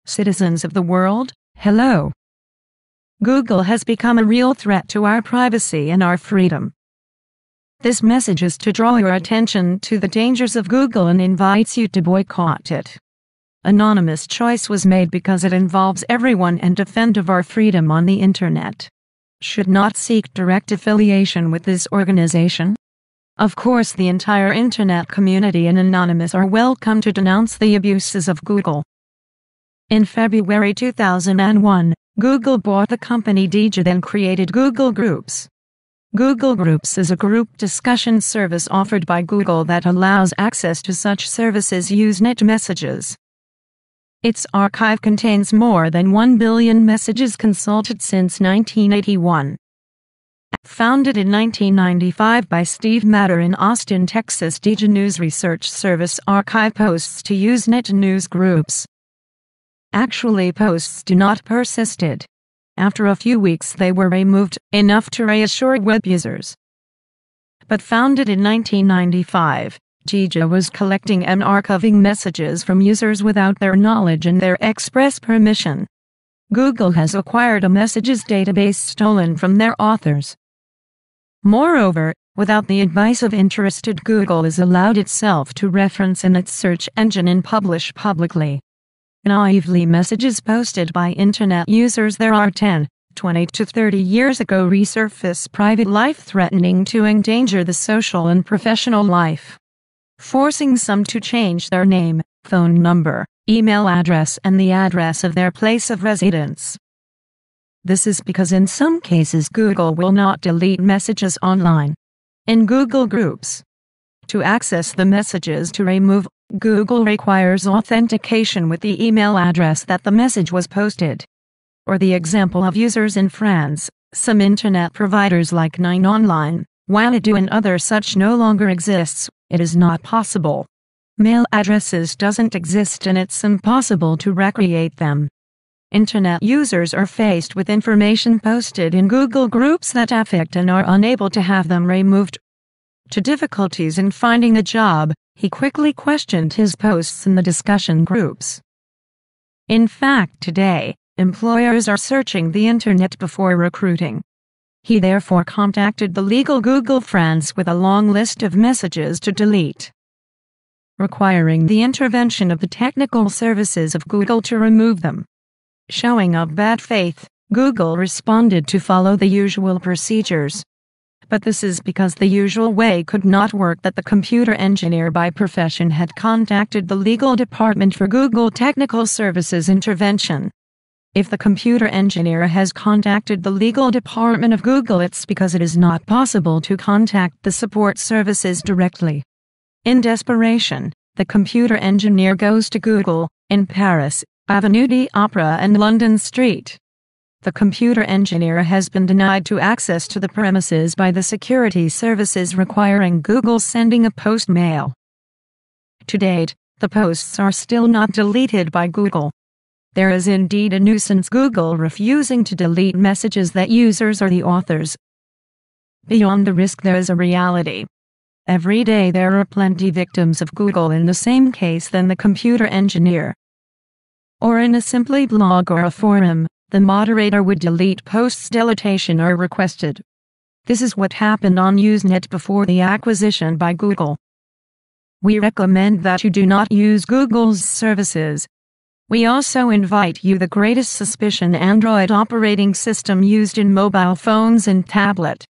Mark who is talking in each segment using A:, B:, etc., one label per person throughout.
A: Citizens of the world, hello. Google has become a real threat to our privacy and our freedom. This message is to draw your attention to the dangers of Google and invites you to boycott it. Anonymous choice was made because it involves everyone and defense of our freedom on the internet. Should not seek direct affiliation with this organization. Of course, the entire internet community and Anonymous are welcome to denounce the abuses of Google. In February 2001, Google bought the company Digi, then created Google Groups. Google Groups is a group discussion service offered by Google that allows access to such services Usenet messages. Its archive contains more than 1 billion messages consulted since 1981. Founded in 1995 by Steve Matter in Austin, Texas, Digi News Research Service archive posts to Usenet news groups. Actually, posts do not persisted. After a few weeks they were removed, enough to reassure web users. But founded in 1995, Digi was collecting and archiving messages from users without their knowledge and their express permission. Google has acquired a messages database stolen from their authors. Moreover, without the advice of interested, Google is allowed itself to reference in its search engine and publish publicly. Naively, messages posted by internet users there are 10, 20 to 30 years ago resurface private life, threatening to endanger the social and professional life, forcing some to change their name, phone number, email address and the address of their place of residence. This is because in some cases Google will not delete messages online. In Google Groups, to access the messages to remove, Google requires authentication with the email address that the message was posted. Or the example of users in France, some internet providers like 9online, Wanadu and other such no longer exists, it is not possible. Mail addresses doesn't exist and it's impossible to recreate them. Internet users are faced with information posted in Google Groups that affect and are unable to have them removed. To difficulties in finding a job, he quickly questioned his posts in the discussion groups. In fact, today, employers are searching the internet before recruiting. He therefore contacted the legal Google France with a long list of messages to delete, requiring the intervention of the technical services of Google to remove them. Showing of bad faith, Google responded to follow the usual procedures. But this is because the usual way could not work, that the computer engineer by profession had contacted the legal department for Google Technical Services intervention. If the computer engineer has contacted the legal department of Google, it's because it is not possible to contact the support services directly. In desperation, the computer engineer goes to Google, in Paris, Avenue d'Opera and London Street. The computer engineer has been denied to access to the premises by the security services, requiring Google sending a post mail. To date, the posts are still not deleted by Google. There is indeed a nuisance, Google refusing to delete messages that users are the authors. Beyond the risk, there is a reality. Every day there are plenty victims of Google in the same case than the computer engineer. Or in a simply blog or a forum, the moderator would delete posts deletion are requested. This is what happened on Usenet before the acquisition by Google. We recommend that you do not use Google's services. We also invite you the greatest suspicion Android operating system used in mobile phones and tablet.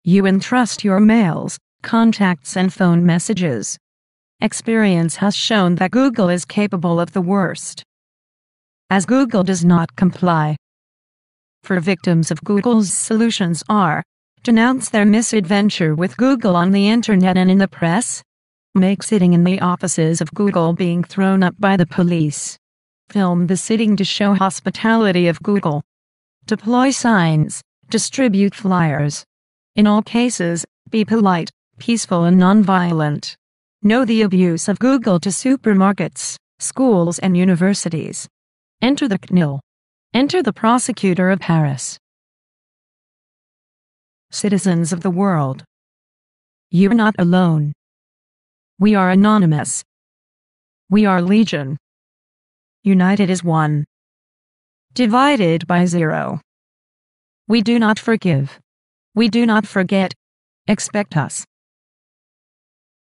A: You entrust your mails, contacts and phone messages. Experience has shown that Google is capable of the worst, as Google does not comply. For victims of Google's solutions are: denounce their misadventure with Google on the internet and in the press, make sitting in the offices of Google being thrown up by the police, film the sitting to show hospitality of Google, deploy signs, distribute flyers. In all cases, be polite, peaceful and non-violent. Know the abuse of Google to supermarkets, schools and universities. Enter the CNIL. Enter the prosecutor of Paris. Citizens of the world, you're not alone. We are anonymous. We are legion. United as one. Divided by 0. We do not forgive. We do not forget. Expect us.